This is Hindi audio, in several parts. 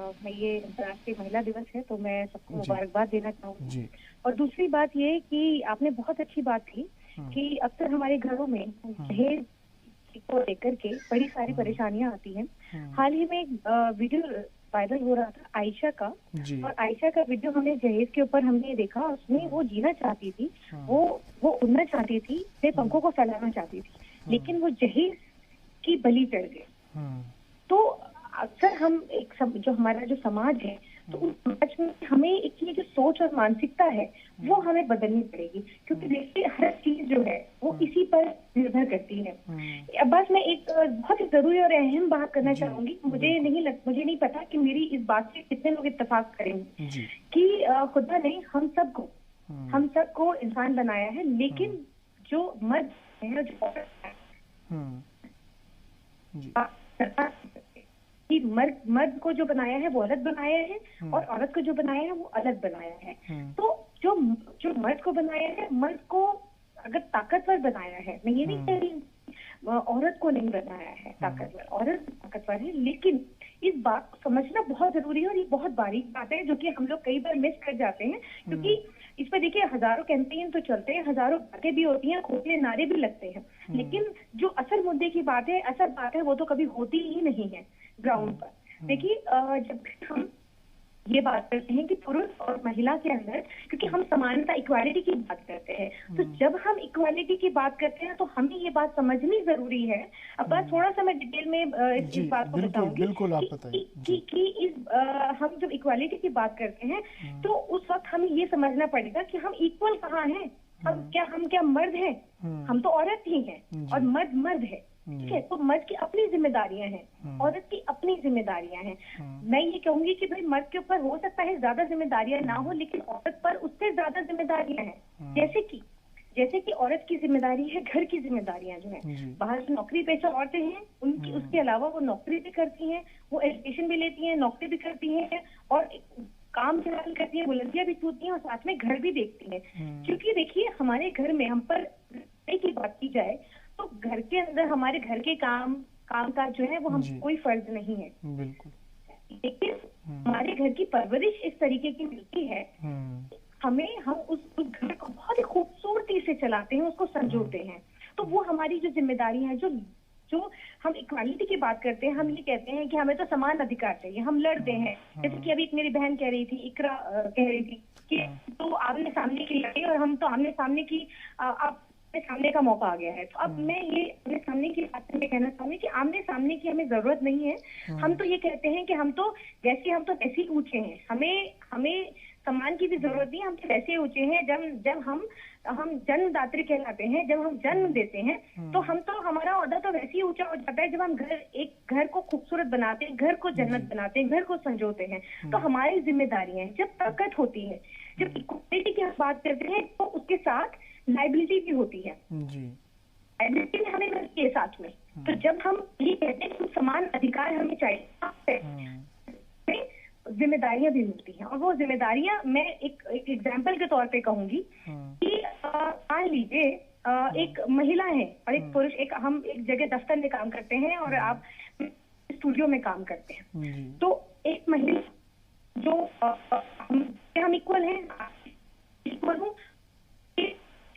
मैं ये अंतर्राष्ट्रीय महिला दिवस है तो मैं सबको जी मुबारकबाद देना चाहूंगी। जी। और दूसरी बात ये कि आपने बहुत अच्छी बात की हम्म कि अक्सर हमारे घरों में हम्म दहेज को लेकर के बड़ी सारी हम्म परेशानियां आती हैं। हम्म, हाल ही में एक वीडियो वायरल हो रहा था आयशा का। जी। और आयशा का वीडियो हमने दहेज के ऊपर हमने देखा, उसमें हम्म वो जीना चाहती थी, हम्म वो उड़ना चाहती थी, अपने हम्म पंखों को फैलाना चाहती थी, हम्म लेकिन वो दहेज की बलि चढ़ गई। हम्म तो अक्सर हम जो हमारा जो समाज है, तो उस समाज में हमें एक ये जो सोच और मानसिकता है वो हमें बदलनी पड़ेगी, क्योंकि देखिए हर चीज जो है वो इसी पर निर्भर करती है। अब बस मैं एक बहुत ही जरूरी और अहम बात करना जी चाहूंगी। बिल्कुल। मुझे नहीं पता कि मेरी इस बात से कितने लोग इत्तेफाक करेंगे जी। कि खुदा ने हम्म हम सबको इंसान बनाया है, हम्म लेकिन जो मर्द है जो औरत है, हम्म, जी। कि मर्द को जो बनाया है वो अलग बनाया है, और हम्म औरत को जो बनाया है वो अलग बनाया है। हम्म तो जो जो मर्द को बनाया है, मर्द को अगर ताकतवर बनाया है, मैं ये नहीं हम्म कह रही औरत को नहीं बनाया है ताकतवर, औरत ताकतवर है, लेकिन इस बात को समझना बहुत जरूरी है। और ये बहुत बारीक बात है जो कि हम लोग कई बार मिस कर जाते हैं, क्योंकि इस पर देखिए हजारों कैंपेन तो चलते हैं, हजारों बातें भी होती हैं, खोखले नारे भी लगते हैं, लेकिन जो असल मुद्दे की बात है, असल बात है, वो तो कभी होती ही नहीं है ग्राउंड पर। देखिए जब हम ये बात करते हैं कि पुरुष और महिला के अंदर, क्योंकि हम समानता इक्वालिटी की बात करते हैं, तो जब हम इक्वालिटी की बात करते हैं तो हमें ये बात समझनी जरूरी है। अब बस थोड़ा सा मैं डिटेल में जी इस बात को बिल्कुल बताऊंगी बिल्कुल, आप बताइए। जी। कि हम जब इक्वालिटी की बात करते हैं तो उस वक्त हमें ये समझना पड़ेगा कि हम इक्वल कहाँ हैं। हम क्या मर्द हैं? हम तो औरत ही हैं, और जी मर्द मर्द है। ठीक है, तो मर्द की अपनी जिम्मेदारियां हैं, औरत की अपनी जिम्मेदारियां हैं। मैं ये कहूंगी कि भाई मर्द के ऊपर हो सकता है ज्यादा जिम्मेदारियां ना हो, लेकिन औरत पर उससे ज्यादा जिम्मेदारियां हैं। जैसे कि औरत की जिम्मेदारी है घर की जिम्मेदारियां जो है, जी बाहर जो नौकरी पेशा औरतें हैं उनकी, उसके अलावा वो नौकरी भी करती हैं, वो एजुकेशन भी लेती हैं, नौकरी भी करती हैं, और काम चलान करती हैं, बुलंदियां भी छूती हैं, और साथ में घर भी देखती हैं। क्योंकि देखिए हमारे घर में हम पर की बात की जाए तो घर के अंदर हमारे घर के काम काज जो है वो हम जी कोई फर्ज नहीं है, बिल्कुल। लेकिन हमारे घर की परवरिश इस तरीके की मिलती है, हम उस घर को बहुत ही खूबसूरती से चलाते हैं, उसको संजोते हैं। तो वो हमारी जो जिम्मेदारी है, जो जो हम इक्वालिटी की बात करते हैं, हम ये कहते हैं कि हमें तो समान अधिकार चाहिए, हम लड़ते हैं। जैसे कि अभी एक मेरी बहन कह रही थी, इकरा कह रही थी कि तो आमने सामने की लड़ाई, और हम तो आमने सामने की अब सामने का मौका आ गया है। तो अब मैं ये आमने सामने की बात में कहना चाहूंगी कि आमने सामने की हमें जरूरत नहीं है। हम तो ये कहते हैं कि हम तो वैसे ही ऊंचे हैं, हमें सम्मान की भी जरूरत नहीं, हम तो वैसे ही ऊंचे हैं। जब हम जन्मदात्री कहलाते हैं, जब हम जन्म देते हैं तो हमारा ओहदा तो वैसे ही ऊंचा हो जाता है, जब हम घर को खूबसूरत बनाते हैं, घर को जन्नत बनाते हैं, घर को संजोते हैं। तो हमारी जिम्मेदारियां हैं। जब ताकत होती है, जब इक्वालिटी की हम बात करते हैं, तो उसके साथ लाइबिलिटी भी होती है। लाइबिलिटी भी हमें मिलती है साथ में। तो जब हम ये कहते हैं कि समान अधिकार हमें चाहिए, जिम्मेदारियां भी मिलती हैं। और वो जिम्मेदारियां मैं एक एग्जाम्पल के तौर पे कहूंगी कि मान लीजिए एक महिला है और एक पुरुष, हम एक जगह दफ्तर में काम करते हैं और आप स्टूडियो में काम करते हैं। तो एक महिला जो हम इक्वल हैं, इक्वल हूँ,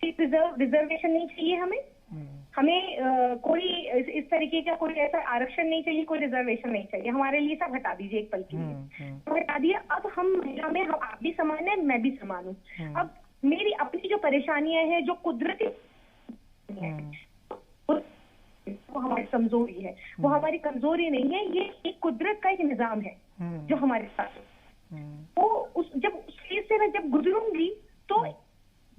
रिजर्वेशन नहीं चाहिए हमें कोई इस तरीके का कोई ऐसा आरक्षण नहीं चाहिए, कोई रिजर्वेशन नहीं चाहिए हमारे लिए। सब हटा दीजिए एक पल के लिए, तो हटा दिया। अब हम महिला में आप भी समान है, मैं भी समान हूँ। अब मेरी अपनी जो परेशानियां हैं, जो कुदरती वो हमारी कमजोरी है, वो हमारी कमजोरी नहीं है, ये एक कुदरत का एक निजाम है जो हमारे साथ। वो जब उस फेज से मैं जब गुजरूंगी तो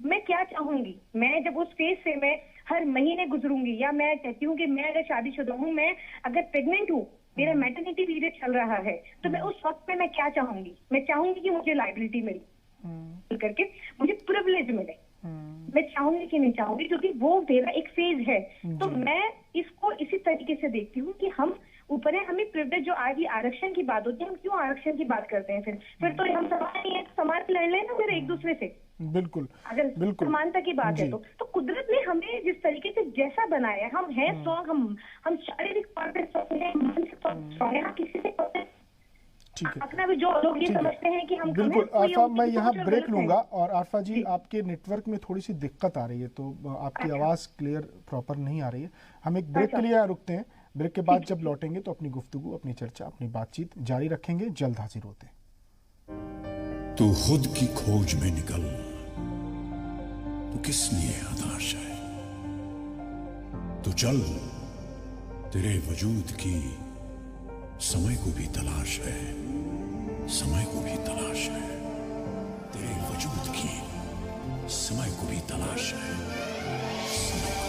मैं क्या चाहूंगी, मैं जब उस फेज से मैं हर महीने गुजरूंगी, या मैं कहती हूँ कि मैं अगर शादीशुदा हूँ, मैं अगर प्रेग्नेंट हूँ, मेरा मैटरनिटी पीरियड चल रहा है, तो मैं उस वक्त पे मैं क्या चाहूंगी? मैं चाहूंगी कि मुझे लाइबिलिटी मिले, करके मुझे प्रिविलेज मिले। मैं चाहूंगी कि नहीं चाहूंगी, क्योंकि वो मेरा एक फेज है। तो मैं इसको इसी तरीके से देखती हूँ कि हम ऊपर है, हमें प्रिविलेज जो आज आरक्षण की बात होती है, हम क्यों आरक्षण की बात करते हैं? फिर तो हम समान नहीं है, समान लड़ लें ना फिर एक दूसरे से। बिल्कुल अगर बिल्कुल समानता की बात है तो कुदरत ने हमें जिस तरीके से जैसा बनाया, हम हैं स्ट्रॉन्ग, हम शारीरिक तौर पर स्ट्रॉन्ग हैं, मानसिक तौर पर स्ट्रॉन्ग हैं, किसी से ठीक है, आंकना भी जो लोग ये ठीक है। समझते हैं कि हम बिल्कुल तो ये आरफा, उनकी मैं यहाँ सोच और ब्रेक गलत है। लूंगा। और आरफा जी, जी। आपके नेटवर्क में थोड़ी सी दिक्कत आ रही है, तो आपकी अच्छा। आवाज़ क्लियर प्रॉपर नहीं आ रही है। हम एक ब्रेक के अच्छा। लिए यहाँ रुकते हैं। ब्रेक के बाद ठीक है, जब लौटेंगे तो अपनी गुफ्तगू, अपनी चर्चा, अपनी बातचीत जारी रखेंगे। जल्द हाजिर होते हैं। तू खुद की खोज में निकल, तो किस लिए हताश है? तो चल, तेरे वजूद की समय को भी तलाश है, समय को भी तलाश है। तेरे वजूद की समय को भी तलाश है।